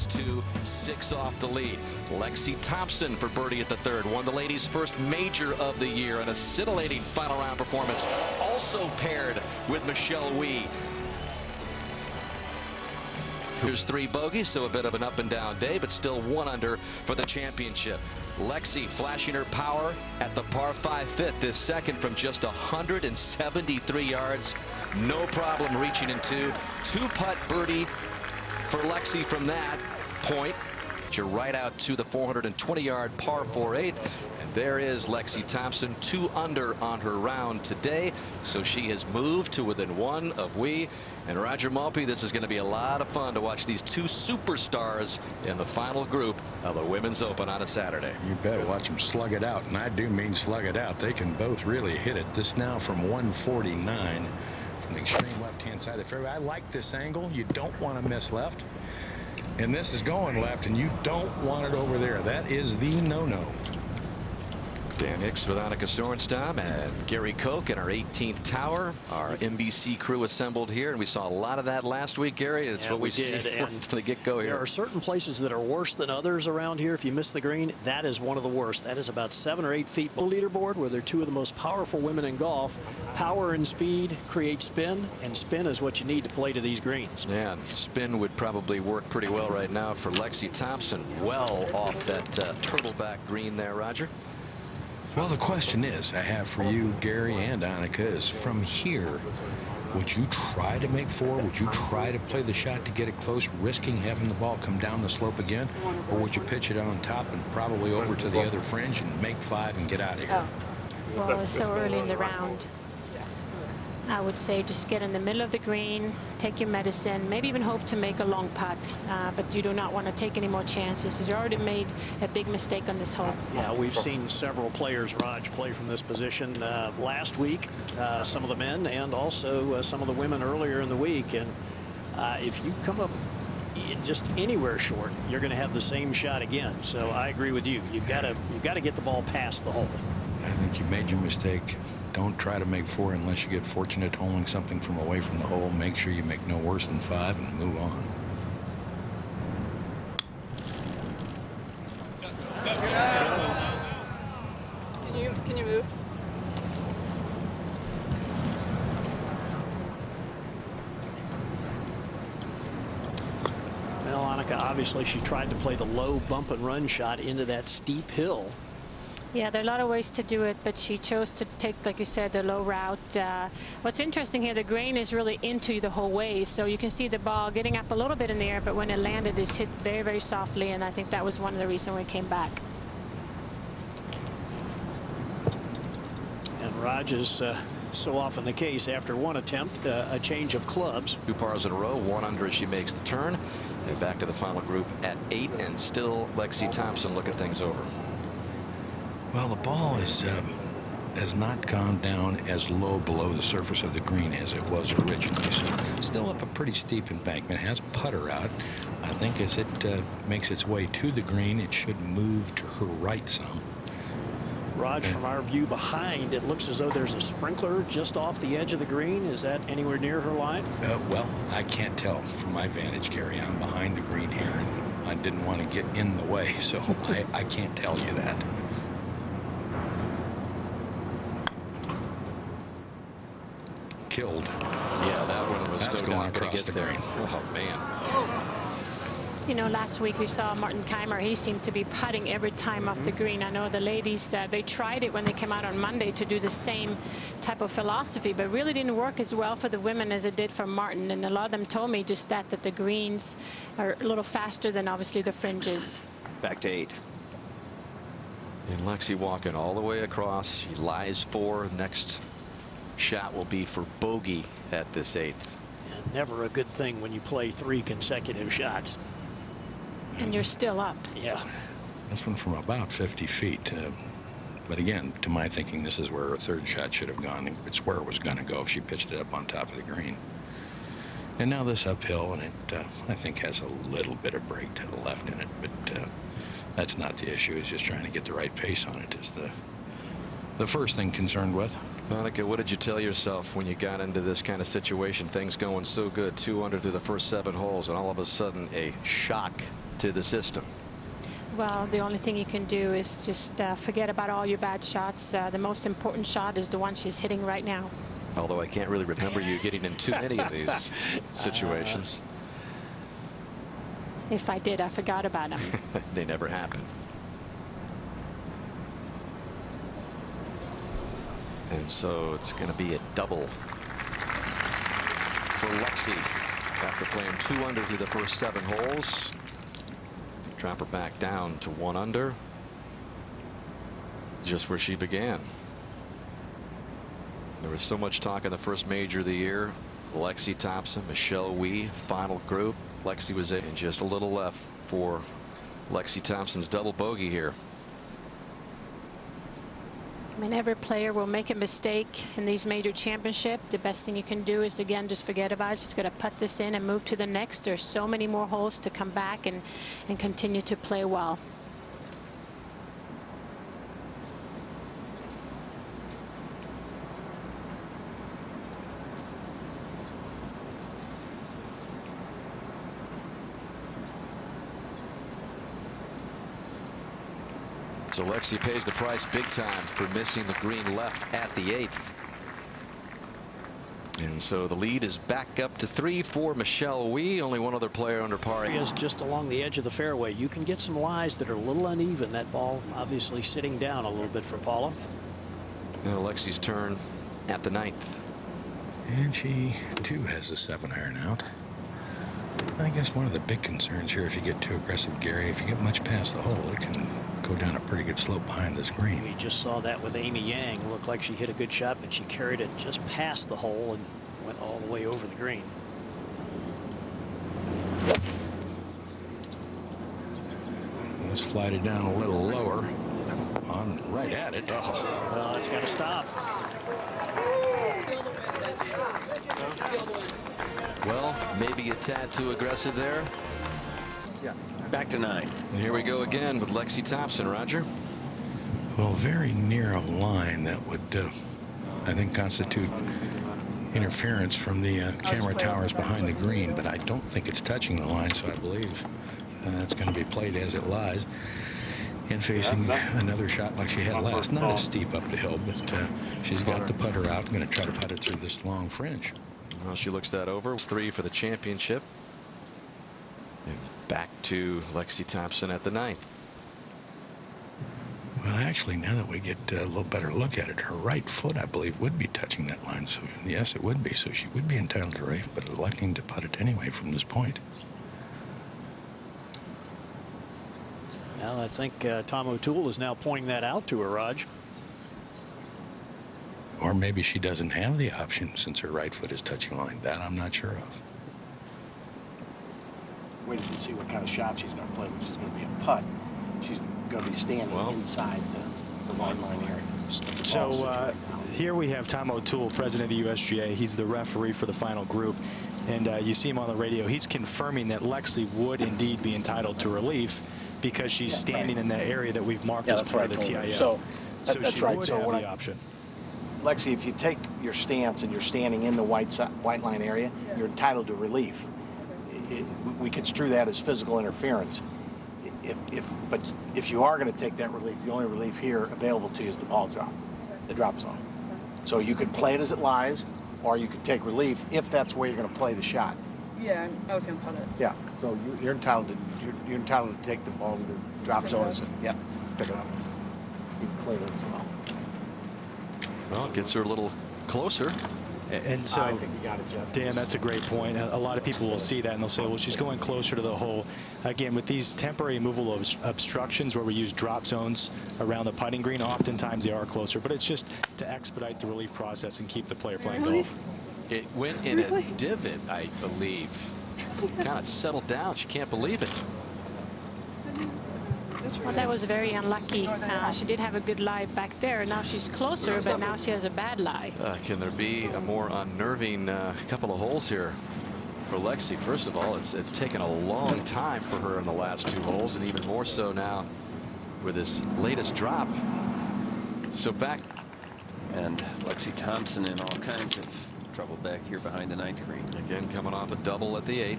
those two, 6 off the lead. Lexi Thompson for birdie at the third, won the ladies' first major of the year, and a scintillating final round performance, also paired with Michelle Wee. Here's 3 bogeys, so a bit of an up and down day, but still 1 under for the championship. Lexi flashing her power at the par 5 fifth, this second from just 173 yards. No problem reaching in 2. 2-putt birdie for Lexi from that point. You're right out to the 420-yard par 4/8. And there is Lexi Thompson, 2 under on her round today. So she has moved to within 1 of Wee. And Roger Maltby, this is going to be a lot of fun to watch these 2 superstars in the final group of the Women's Open on a Saturday. You better watch them slug it out, and I do mean slug it out. They can both really hit it. This now from 149 from the extreme left-hand side of the fairway. I like this angle. You don't want to miss left. And this is going left, and you don't want it over there. That is the no-no. Dan Hicks with Annika Sorenstam and Gary Koch in our 18th tower. Our NBC crew assembled here, and we saw a lot of that last week, Gary. It's what we did from the get-go here. There are certain places that are worse than others around here. If you miss the green, that is one of the worst. That is about 7 or 8 feet below the leaderboard, where they're 2 of the most powerful women in golf. Power and speed create spin, and spin is what you need to play to these greens. Yeah, spin would probably work pretty well right now for Lexi Thompson. Well off that turtleback green there, Roger. Well, the question is, I have for you, Gary and Annika, is from here, would you try to make 4? Would you try to play the shot to get it close, risking having the ball come down the slope again? Or would you pitch it on top and probably over to the other fringe and make 5 and get out of here? Oh. Well, it's so early in the round. I would say just get in the middle of the green, take your medicine, maybe even hope to make a long putt, but you do not want to take any more chances. You already made a big mistake on this hole. Yeah, we've seen several players, Raj, play from this position last week, some of the men and also some of the women earlier in the week. And if you come up just anywhere short, you're going to have the same shot again. So I agree with you. You've got to get the ball past the hole. I think you made your mistake. Don't try to make 4 unless you get fortunate holding something from away from the hole. Make sure you make no worse than 5 and move on. Can you move? Well, Annika, obviously she tried to play the low bump and run shot into that steep hill. Yeah, there are a lot of ways to do it, but she chose to take, like you said, the low route. What's interesting here, the grain is really into the whole way, so you can see the ball getting up a little bit in the air, but when it landed, it's hit very, very softly, and I think that was one of the reasons we came back. And Raj is so often the case after one attempt, a change of clubs. 2 pars in a row, 1 under as she makes the turn. And back to the final group at 8, and still Lexi Thompson looking things over. Well, the ball is has not gone down as low below the surface of the green as it was originally. So still up a pretty steep embankment. It has putter out. I think as it makes its way to the green, it should move to her right some. Raj, from our view behind, it looks as though there's a sprinkler just off the edge of the green. Is that anywhere near her line? Well, I can't tell from my vantage, Gary. I'm behind the green here, and I didn't want to get in the way, so I can't tell you that. Killed. Yeah, that one was That's still going not going to across get the there. green. Oh, man. You know, last week we saw Martin Keimer. He seemed to be putting every time off the green. I know the ladies, they tried it when they came out on Monday to do the same type of philosophy, but really didn't work as well for the women as it did for Martin. And a lot of them told me just that the greens are a little faster than obviously the fringes. Back to 8. And Lexi walking all the way across. She lies 4. Next shot will be for bogey at this 8th. And never a good thing when you play 3 consecutive shots. And you're still up. Yeah. This one from about 50 feet. But again, to my thinking, this is where her 3rd shot should have gone. It's where it was going to go if she pitched it up on top of the green. And now this uphill, and it, I think, has a little bit of break to the left in it. But that's not the issue. It's just trying to get the right pace on it is the first thing concerned with. Monica, what did you tell yourself when you got into this kind of situation? Things going so good, 2 under through the first 7 holes, and all of a sudden a shock to the system? Well, the only thing you can do is just forget about all your bad shots. The most important shot is the one she's hitting right now. Although I can't really remember you getting in too many of these situations. If I did, I forgot about them. They never happen. And so it's going to be a double for Lexi after playing 2 under through the first 7 holes. Drop her back down to 1 under, just where she began. There was so much talk in the first major of the year. Lexi Thompson, Michelle Wie, final group. Lexi was in, just a little left for Lexi Thompson's double bogey here. I mean, every player will make a mistake in these major championships. The best thing you can do is, again, just forget about it. Just got to put this in and move to the next. There's so many more holes to come back and continue to play well. So Lexi pays the price big time for missing the green left at the 8th. And so the lead is back up to 3 for Michelle Wie. Only one other player under par. Is just along the edge of the fairway. You can get some lies that are a little uneven. That ball obviously sitting down a little bit for Paula. Now Lexi's turn at the 9th. And she too has a 7-iron out. I guess one of the big concerns here, if you get too aggressive, Gary, if you get much past the hole, it can go down a pretty good slope behind this green. We just saw that with Amy Yang. Looked like she hit a good shot, but she carried it just past the hole and went all the way over the green. Let's slide it down a little lower. On right at it. Oh, well, it's got to stop. Well, maybe a tad too aggressive there. Yeah, back to 9. And here we go again with Lexi Thompson. Roger. Well, very near a line that would, I think, constitute interference from the camera towers behind the green, but I don't think it's touching the line, so I believe it's going to be played as it lies and facing another shot like she had last. Not as steep up the hill, but she's got the putter out. Going to try to put it through this long fringe. Well, she looks that over. It's 3 for the championship. And back to Lexi Thompson at the 9th. Well, actually, now that we get a little better look at it, her right foot, I believe, would be touching that line. So, yes, it would be. So she would be entitled to race, but electing to putt it anyway from this point. Well, I think Tom O'Toole is now pointing that out to her, Raj. Or maybe she doesn't have the option since her right foot is touching line. That I'm not sure of. Wait till you see what kind of shot she's going to play, which is going to be a putt. She's going to be standing inside the wide line area. So here we have Tom O'Toole, president of the USGA. He's the referee for the final group. And you see him on the radio. He's confirming that Lexi would indeed be entitled to relief because she's standing in that area that we've marked as part of the TIO. So that's she right. would So have what the option. Lexi, if you take your stance and you're standing in the white line area, you're entitled to relief. We construe that as physical interference. But if you are going to take that relief, the only relief here available to you is the ball drop, the drop zone. So you could play it as it lies, or you could take relief if that's where you're going to play the shot. Yeah, I was going to putt it. Yeah. So you're entitled to take the ball to the drop zone. Yeah, pick it up. You can play that as well. Well, it gets her a little closer. And so, I think you got it, Jeff. Dan, that's a great point. A lot of people will see that and they'll say, well, she's going closer to the hole. Again, with these temporary removal of obstructions where we use drop zones around the putting green, oftentimes they are closer. But it's just to expedite the relief process and keep the player playing golf. It went in a divot, I believe. Kind of settled down. She can't believe it. Well, that was very unlucky. She did have a good lie back there. Now she's closer, but now she has a bad lie. Can there be a more unnerving couple of holes here for Lexi? First of all, it's taken a long time for her in the last 2 holes, and even more so now with this latest drop. So back. And Lexi Thompson in all kinds of trouble back here behind the 9th green. Again, coming off a double at the 8th.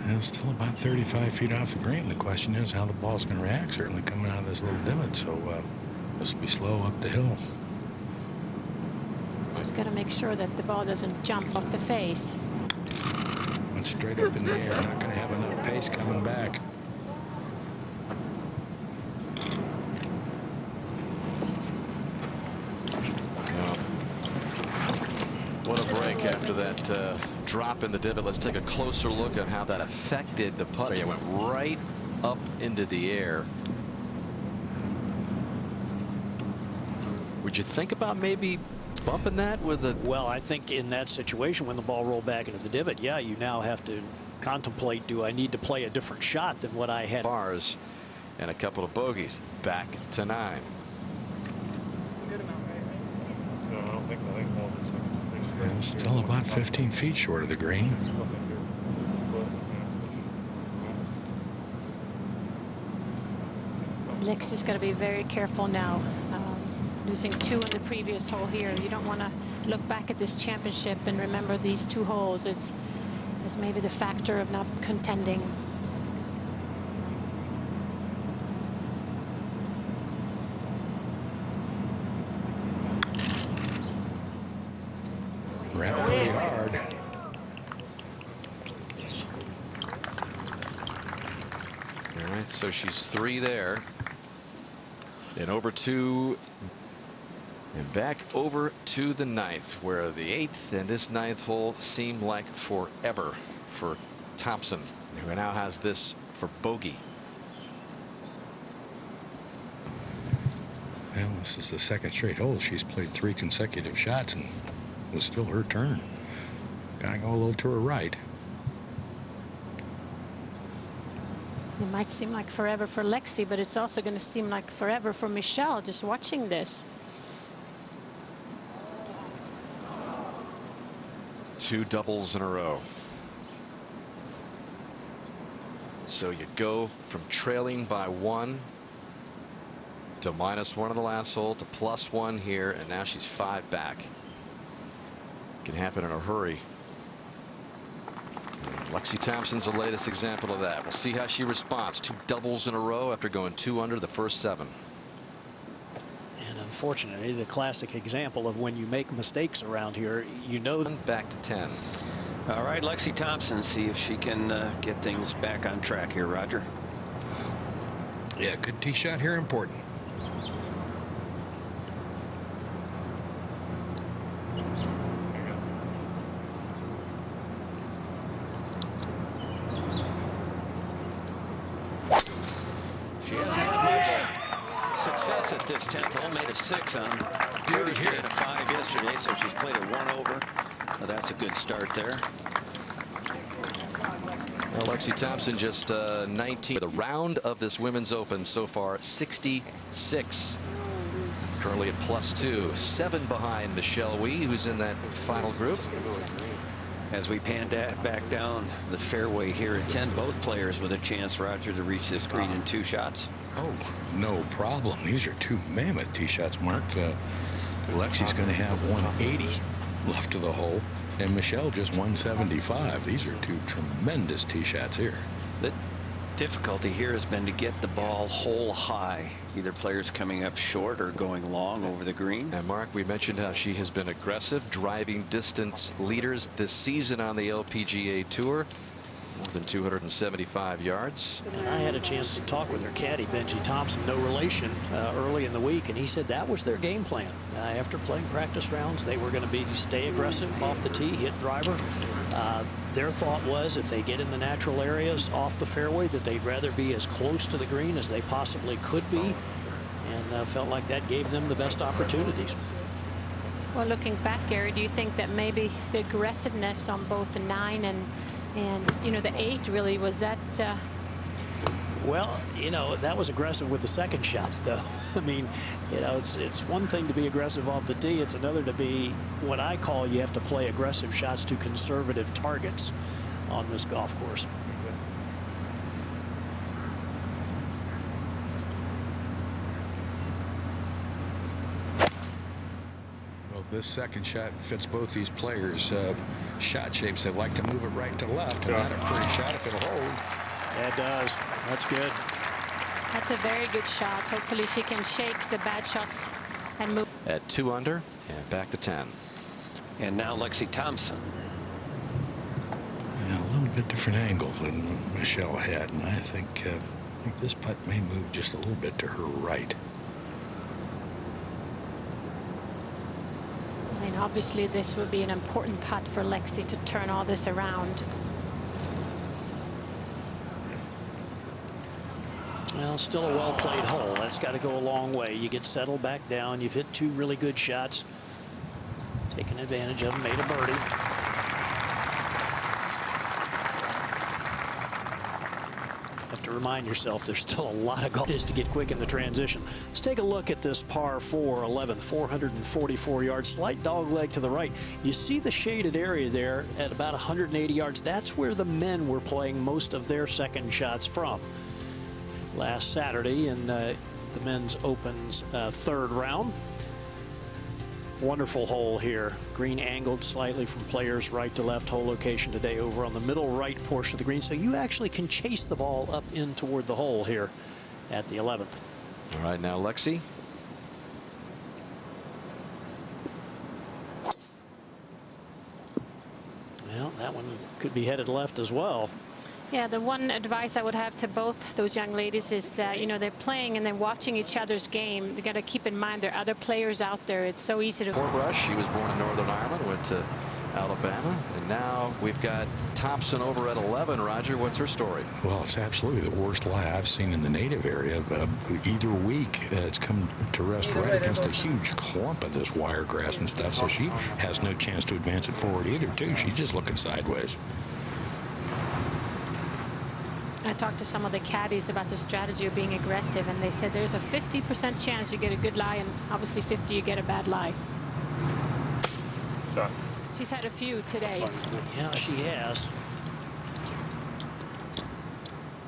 And it's still about 35 feet off the green. The question is how the ball's going to react, certainly coming out of this little divot. So this will be slow up the hill. Just got to make sure that the ball doesn't jump off the face. Went straight up in the air. Not going to have enough pace coming back. What a break after that drop in the divot. Let's take a closer look at how that affected the putter. It went right up into the air. Would you think about maybe bumping that with a... Well, I think in that situation, when the ball rolled back into the divot, yeah, you now have to contemplate, do I need to play a different shot than what I had? Bars and a couple of bogeys. Back to 9. Good amount, right? No, I don't think so. I think ball just And it's still about 15 feet short of the green. Lexi's got to be very careful now. Losing 2 in the previous hole here. You don't want to look back at this championship and remember these 2 holes as maybe the factor of not contending. Ran pretty hard. All right, so she's 3 there. And over 2. And back over to the 9th, where the 8th and this 9th hole seemed like forever for Thompson, who now has this for bogey. Well, this is the 2nd straight hole. She's played 3 consecutive shots and it was still her turn. Gotta go a little to her right. It might seem like forever for Lexi, but it's also going to seem like forever for Michelle just watching this. 2 doubles in a row. So you go from trailing by 1 to -1 on the last hole to +1 here, and now she's 5 back. Can happen in a hurry. Lexi Thompson's the latest example of that. We'll see how she responds. 2 doubles in a row after going 2 under the first 7. And unfortunately, the classic example of when you make mistakes around here, you know. Back to 10. All right, Lexi Thompson, see if she can get things back on track here, Roger. Yeah, good tee shot here, important. She hasn't had much success at this 10th hole. Made a 6 on Thursday and a 5 yesterday, so she's played a 1 over. Well, that's a good start there. Well, Lexi Thompson just 19. The round of this Women's Open so far, 66. Currently at +2, 7 behind Michelle Wie, who's in that final group. As we pan back down the fairway here at 10, both players with a chance, Roger, to reach this green in 2 shots. Oh, no problem. These are 2 mammoth tee shots, Mark. Lexi's going to have 180 left of the hole, and Michelle just 175. These are 2 tremendous tee shots here. The difficulty here has been to get the ball hole high. Either players coming up short or going long over the green. And Mark, we mentioned how she has been aggressive, driving distance leaders this season on the LPGA Tour. More than 275 yards. And I had a chance to talk with her caddy, Benji Thompson, no relation, early in the week, and he said that was their game plan. After playing practice rounds, they were going to stay aggressive off the tee, hit driver. Their thought was if they get in the natural areas off the fairway, that they'd rather be as close to the green as they possibly could be, and felt like that gave them the best opportunities. Well, looking back, Gary, do you think that maybe the aggressiveness on both the 9 and you know, the 8 really was that? Well, you know, that was aggressive with the second shots, though. I mean, you know, it's one thing to be aggressive off the tee. It's another to be what I call you have to play aggressive shots to conservative targets on this golf course. Well, this second shot fits both these players' shot shapes. They like to move it right to left, and that's a pretty shot if it'll hold. Yeah, it does. That's good. That's a very good shot. Hopefully she can shake the bad shots and move. At 2 under and back to 10. And now Lexi Thompson. Yeah, a little bit different angle than Michelle had, and I think this putt may move just a little bit to her right. I mean, obviously this will be an important putt for Lexi to turn all this around. Well, still a well-played hole. That's got to go a long way. You get settled back down. You've hit 2 really good shots. Taking advantage of them, made a birdie. Have to remind yourself there's still a lot of golf to get quick in the transition. Let's take a look at this par 4 11th, 444 yards, slight dog leg to the right. You see the shaded area there at about 180 yards. That's where the men were playing most of their second shots from last Saturday in the men's Opens third round. Wonderful hole here. Green angled slightly from players right to left. Hole location today over on the middle right portion of the green, so you actually can chase the ball up in toward the hole here at the 11th. All right, now Lexi. Well, that one could be headed left as well. Yeah, the one advice I would have to both those young ladies is, you know, they're playing and they're watching each other's game. They got to keep in mind there are other players out there. It's so easy to. Porbrush, she was born in Northern Ireland, went to Alabama, and now we've got Thompson over at 11. Roger, what's her story? Well, it's absolutely the worst lie I've seen in the native area. Either week, it's come to rest right against a huge clump of this wiregrass and stuff, so she has no chance to advance it forward either, too. She's just looking sideways. I talked to some of the caddies about the strategy of being aggressive, and they said there's a 50% chance you get a good lie, and obviously 50 you get a bad lie. She's had a few today. Yeah, she has.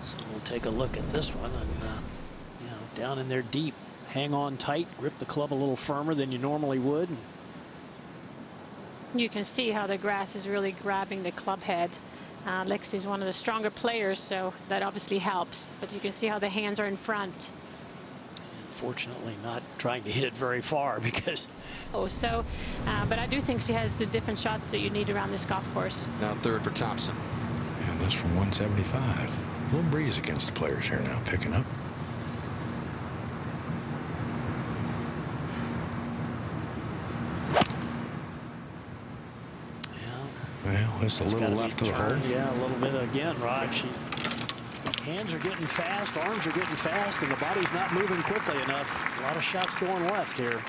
So we'll take a look at this one, and you know, down in there deep, hang on tight, grip the club a little firmer than you normally would. You can see how the grass is really grabbing the club head. Lexi is one of the stronger players, so that obviously helps. But you can see how the hands are in front. Fortunately, not trying to hit it very far because. But I do think she has the different shots that you need around this golf course. Now third for Thompson. And this from 175. A little breeze against the players here now, picking up. Well, it's a little left to her. Yeah, a little bit again, Rod. Hands are getting fast, arms are getting fast, and the body's not moving quickly enough. A lot of shots going left here.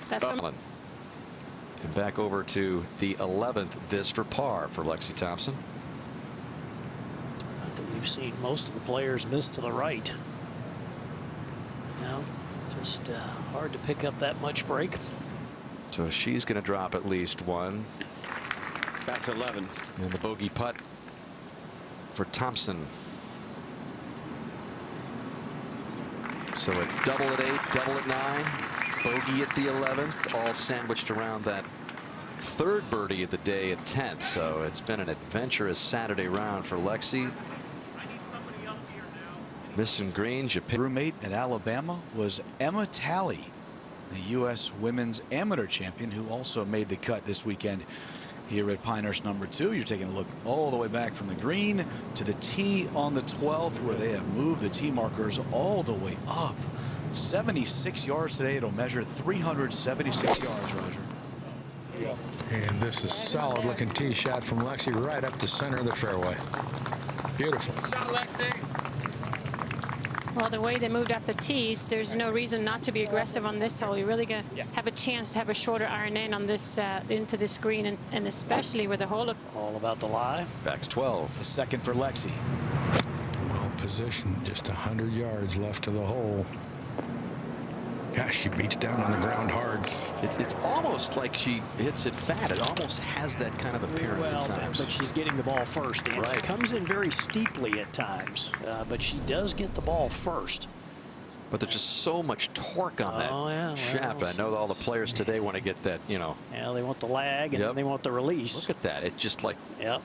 That's And back over to the 11th. This for par for Lexi Thompson. We've seen most of the players miss to the right. Now, just hard to pick up that much break. So she's going to drop at least one. Back to 11. And the bogey putt for Thompson. So a double at 8, double at 9, bogey at the 11th, all sandwiched around that third birdie of the day at 10th. So it's been an adventurous Saturday round for Lexi. Missing green, Japan. Roommate at Alabama was Emma Talley, the U.S. Women's Amateur Champion, who also made the cut this weekend here at Pinehurst number 2. You're taking a look all the way back from the green to the tee on the 12th, where they have moved the tee markers all the way up. 76 yards today. It'll measure 376 yards, Roger. And this is solid looking tee shot from Lexi right up the center of the fairway. Beautiful. Well, the way they moved up the tees, there's no reason not to be aggressive on this hole. You're really going to have a chance to have a shorter iron in on this into this green, and especially with the hole. All about the lie. Back to 12. The second for Lexi. Well positioned, just 100 yards left to the hole. Gosh, she beats down on the ground hard. It's almost like she hits it fat. It almost has that kind of appearance at times. But she's getting the ball first, and she comes in very steeply at times, but she does get the ball first. But there's just so much torque on that shaft. well, I know all the players today want to get that, you know. Yeah, they want the lag and then they want the release. Look at that. It just like. Yep.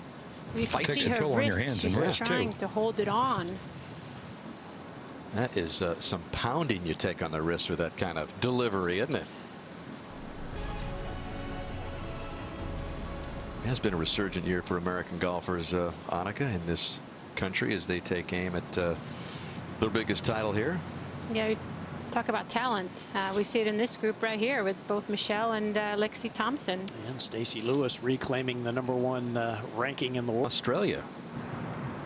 You can Takes see a her toll on your wrist. hands and She's wrist, trying too. to hold it on. That is some pounding you take on the wrist with that kind of delivery, isn't it? It has been a resurgent year for American golfers, Annika, in this country as they take aim at their biggest title here. Yeah, we talk about talent. We see it in this group right here with both Michelle and Lexi Thompson. And Stacey Lewis reclaiming the #1 ranking in the world. Australia.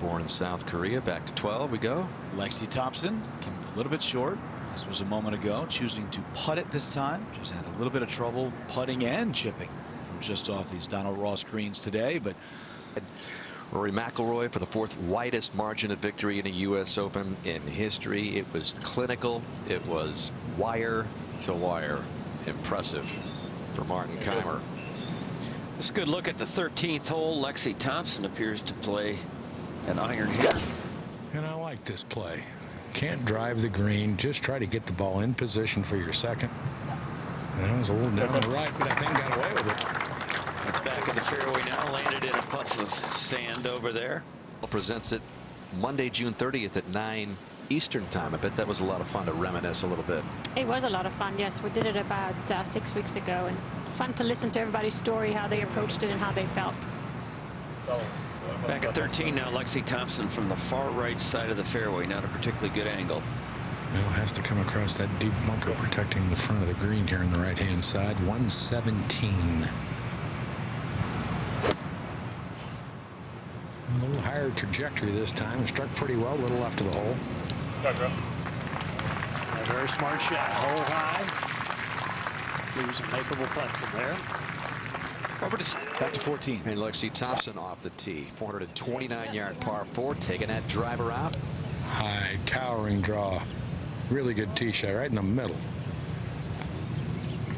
Born in South Korea, back to 12 we go. Lexi Thompson came a little bit short. This was a moment ago, choosing to putt it this time. She's had a little bit of trouble putting and chipping from just off these Donald Ross greens today, but Rory McIlroy for the 4th widest margin of victory in a U.S. Open in history. It was clinical. It was wire to wire. Impressive for Martin Keimer. It's a good look at the 13th hole. Lexi Thompson appears to play an iron here. And I like this play. Can't drive the green. Just try to get the ball in position for your second. And that was a little down the right, but I think got away with it. It's back in the fairway now. Landed in a puff of sand over there. Presents it Monday, June 30th at 9 Eastern time. I bet that was a lot of fun to reminisce a little bit. It was a lot of fun. Yes, we did it about 6 weeks ago, and fun to listen to everybody's story, how they approached it and how they felt. Back at 13 now, Lexi Thompson from the far right side of the fairway. Not a particularly good angle. Now has to come across that deep bunker protecting the front of the green here on the right-hand side. 117. A little higher trajectory this time and struck pretty well. A little left of the hole. A very smart shot. Hole high. Leaves a makeable putt from there. Back to 14. And Lexi Thompson off the tee. 429-yard par 4. Taking that driver out. High, towering draw. Really good tee shot right in the middle.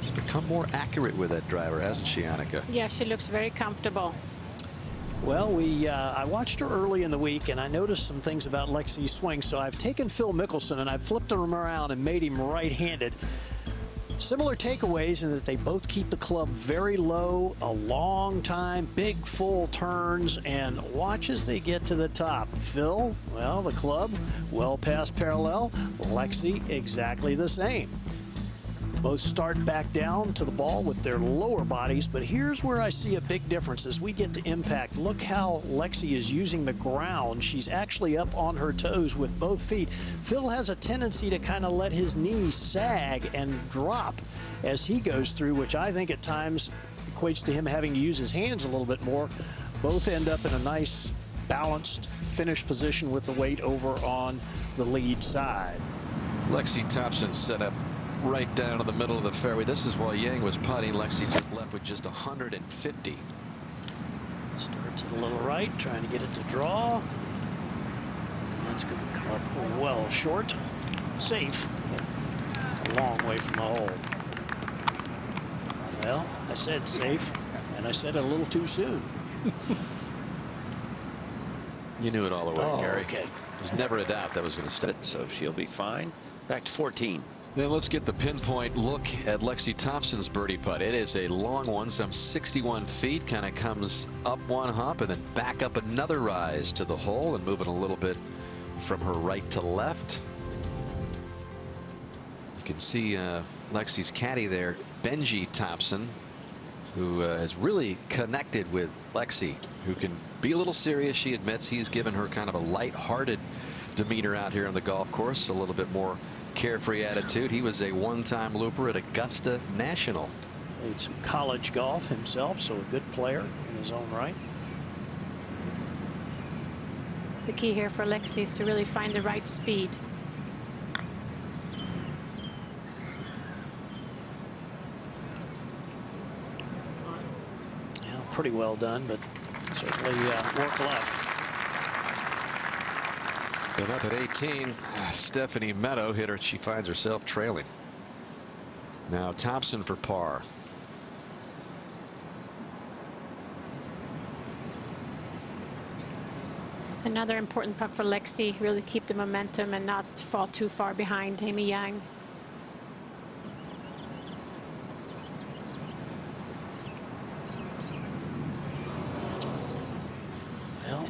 She's become more accurate with that driver, hasn't she, Annika? Yeah, she looks very comfortable. Well, I watched her early in the week, and I noticed some things about Lexi's swing. So I've taken Phil Mickelson, and I've flipped him around and made him right-handed. Similar takeaways in that they both keep the club very low a long time, big full turns, and watch as they get to the top. Phil, well, the club well past parallel. Lexi, exactly the same. Both start back down to the ball with their lower bodies, but here's where I see a big difference as we get to impact. Look how Lexi is using the ground. She's actually up on her toes with both feet. Phil has a tendency to kind of let his knees sag and drop as he goes through, which I think at times equates to him having to use his hands a little bit more. Both end up in a nice, balanced finish position with the weight over on the lead side. Lexi Thompson set up right down to the middle of the fairway. This is while Yang was putting. Lexi just left with just 150. Starts to the little right, trying to get it to draw. That's going to come up well short. Safe. A long way from the hole. Well, I said safe, and I said it a little too soon. You knew it all the way, Gary. Okay. There's never a doubt that was going to stay. So she'll be fine. Back to 14. Then let's get the pinpoint look at Lexi Thompson's birdie putt. It is a long one, some 61 feet, kind of comes up one hump and then back up another rise to the hole and moving a little bit from her right to left. You can see Lexi's caddy there, Benji Thompson, who has really connected with Lexi, who can be a little serious. She admits he's given her kind of a light-hearted demeanor out here on the golf course, a little bit more carefree attitude. He was a one-time looper at Augusta National. Played some college golf himself, so a good player in his own right. The key here for Lexi is to really find the right speed. Yeah, pretty well done, but certainly work left. And up at 18, Stephanie Meadow hit her. She finds herself trailing. Now Thompson for par. Another important putt for Lexi, really keep the momentum and not fall too far behind Amy Yang. Well,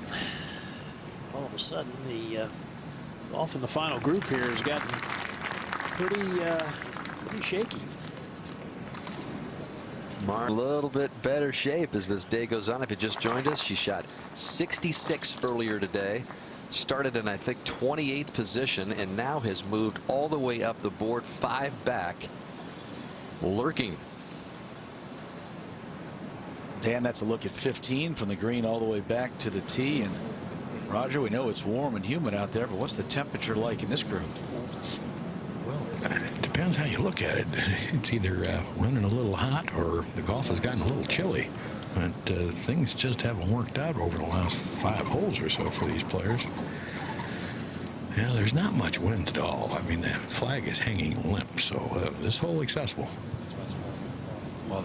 all of a sudden, the golf in the final group here has gotten pretty shaky. A little bit better shape as this day goes on. If you just joined us, she shot 66 earlier today. Started in, I think, 28th position and now has moved all the way up the board, 5 back, lurking. Dan, that's a look at 15 from the green all the way back to the tee. And Roger, we know it's warm and humid out there, but what's the temperature like in this group? Well, it depends how you look at it. It's either running a little hot or the golf has gotten a little chilly. But things just haven't worked out over the last 5 holes or so for these players. Yeah, there's not much wind at all. I mean, the flag is hanging limp, so this hole accessible. Well,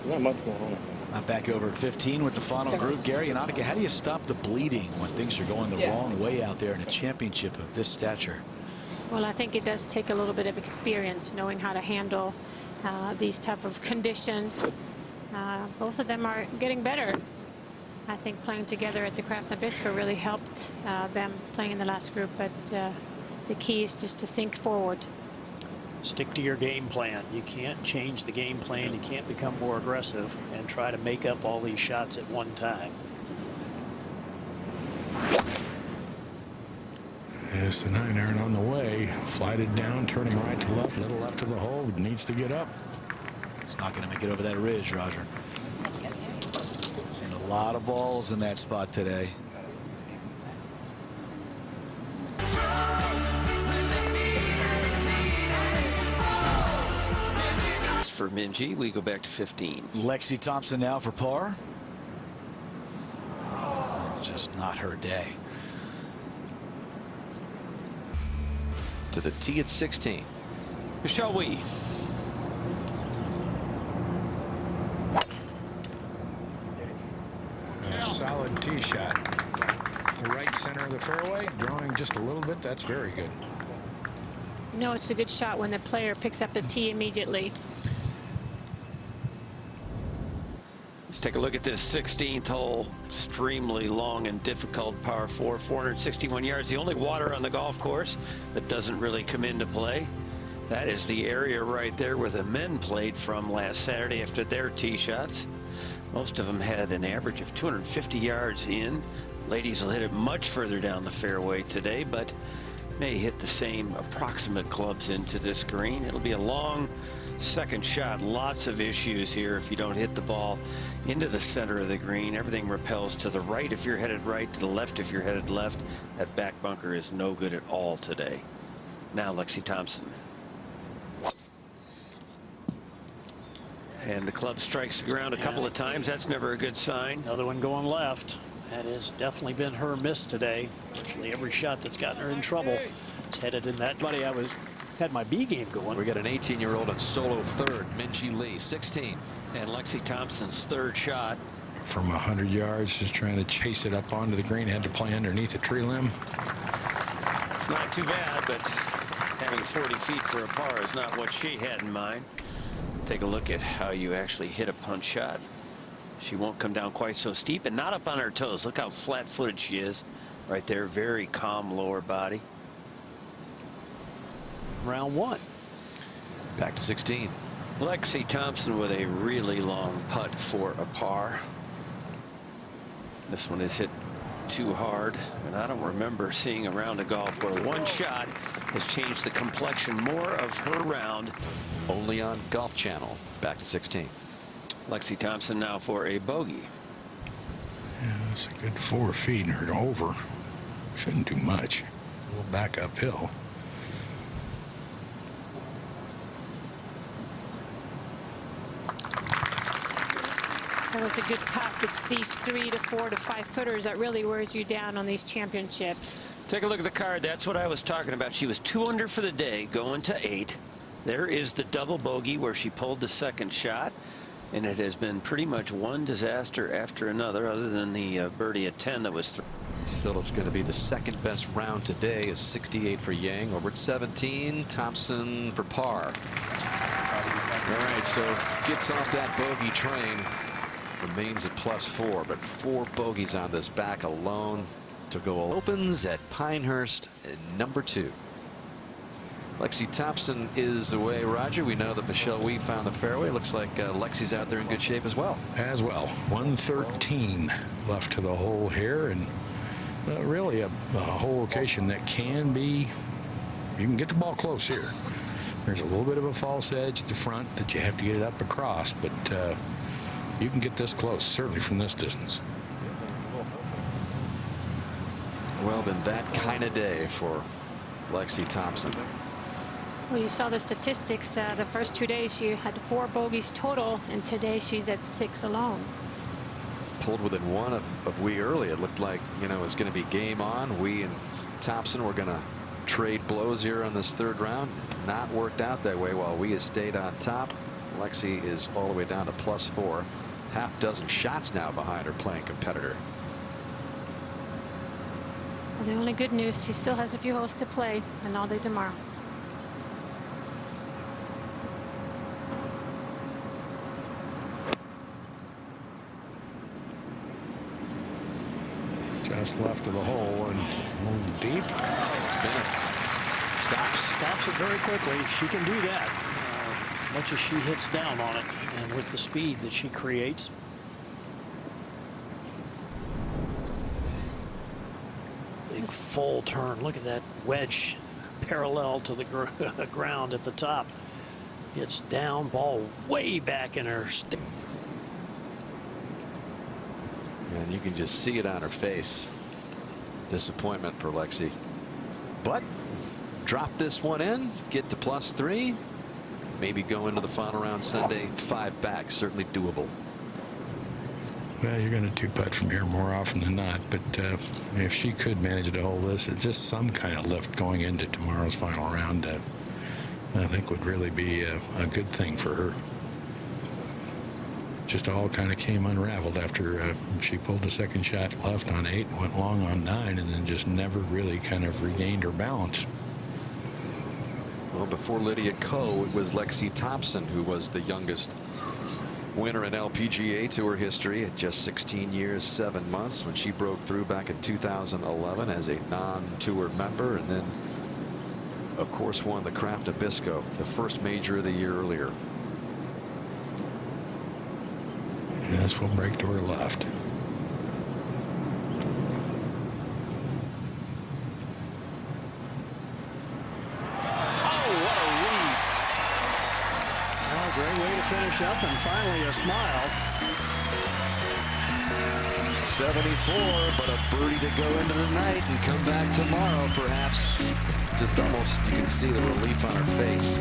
Not much going on. I'm back over at 15 with the final group. Gary and Annika, how do you stop the bleeding when things are going the wrong way out there in a championship of this stature? Well, I think it does take a little bit of experience knowing how to handle these type of conditions. Both of them are getting better. I think playing together at the Kraft Nabisco really helped them playing in the last group, but the key is just to think forward. Stick to your game plan. You can't change the game plan. You can't become more aggressive and try to make up all these shots at one time. Yes, the 9-iron on the way. Flighted down, turning right to left, little left to the hole. Needs to get up. It's not going to make it over that ridge, Roger. Seen a lot of balls in that spot today. For Minjee, we go back to 15. Lexi Thompson now for par. Just not her day. To the tee at 16. Shall we? A solid tee shot. Right center of the fairway, drawing just a little bit. That's very good. You know, it's a good shot when the player picks up the tee immediately. Let's take a look at this 16th hole. Extremely long and difficult par 4, 461 yards. The only water on the golf course that doesn't really come into play. That is the area right there where the men played from last Saturday after their tee shots. Most of them had an average of 250 yards in. Ladies will hit it much further down the fairway today, but may hit the same approximate clubs into this green. It'll be a long second shot. Lots of issues here if you don't hit the ball into the center of the green. Everything repels to the right if you're headed right, to the left if you're headed left. That back bunker is no good at all today. Now Lexi Thompson. And the club strikes the ground a couple of times. That's never a good sign. Another one going left. That has definitely been her miss today. Virtually every shot that's gotten her in trouble is headed in that. Buddy, had my B game going. We got an 18-year-old on solo third, Minjee Lee, 16. And Lexi Thompson's third shot. From 100 yards, just trying to chase it up onto the green. Had to play underneath a tree limb. It's not too bad, but having 40 feet for a par is not what she had in mind. Take a look at how you actually hit a punch shot. She won't come down quite so steep and not up on her toes. Look how flat-footed she is right there. Very calm lower body. Round one. Back to 16. Lexi Thompson with a really long putt for a par. This one is hit too hard, and I don't remember seeing a round of golf where one shot has changed the complexion more of her round. Only on Golf Channel. Back to 16. Lexi Thompson now for a bogey. Yeah, that's a good 4 feet or over. Shouldn't do much. We'll back uphill. That was a good putt. It's these 3 to 4 to 5 footers that really wears you down on these championships. Take a look at the card. That's what I was talking about. She was 2 under for the day, going to 8. There is the double bogey where she pulled the second shot, and it has been pretty much one disaster after another, other than the birdie at 10 that was Still, it's going to be the second best round today. Is 68 for Yang over at 17. Thompson for par. All right, so gets off that bogey train. Remains at +4, but 4 bogeys on this back alone to go. Opens at Pinehurst, number 2. Lexi Thompson is away. Roger, we know that Michelle Wie found the fairway. Looks like Lexi's out there in good shape as well. 113 left to the hole here, and really a hole location that can be, you can get the ball close here. There's a little bit of a false edge at the front that you have to get it up across, but you can get this close, certainly from this distance. Well, been that kind of day for Lexi Thompson. Well, you saw the statistics. The first 2 days she had 4 bogeys total, and today she's at 6 alone. Pulled within 1 of Wie early. It looked like, you know, it was going to be game on. Wie and Thompson were going to trade blows here on this 3rd round. Not worked out that way. While Wie has stayed on top, Lexi is all the way down to +4. Half dozen shots now behind her playing competitor. Well, the only good news, she still has a few holes to play, and all day tomorrow. Just left of the hole and move deep. Spin it. Stops it very quickly. She can do that as much as she hits down on it, and with the speed that she creates. Big full turn. Look at that wedge parallel to the ground at the top. It's down, ball way back in her stick. And you can just see it on her face. Disappointment for Lexi. But drop this one in, get to +3. Maybe go into the final round Sunday 5 back. Certainly doable. Well, you're going to 2-putt from here more often than not, but if she could manage to hold this, it's just some kind of lift going into tomorrow's final round, I think would really be a good thing for her. Just all kind of came unraveled after she pulled the second shot left on 8, went long on 9, and then just never really kind of regained her balance. Well, before Lydia Ko, it was Lexi Thompson who was the youngest winner in LPGA Tour history at just 16 years 7 months when she broke through back in 2011 as a non-tour member, and then of course won the Kraft Nabisco, the first major of the year earlier. And this will break to her left. Great way to finish up, and finally a smile. 74, but a birdie to go into the night and come back tomorrow, perhaps. Just almost, you can see the relief on her face.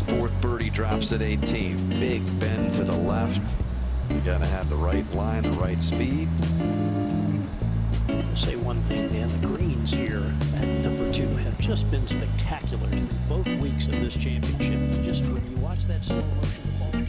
4th birdie drops at 18. Big bend to the left. You got to have the right line, the right speed. I'll say one thing, Dan, the greens here at number 2 have just been spectacular through both weeks of this championship. Just when you watch that slow motion, the ball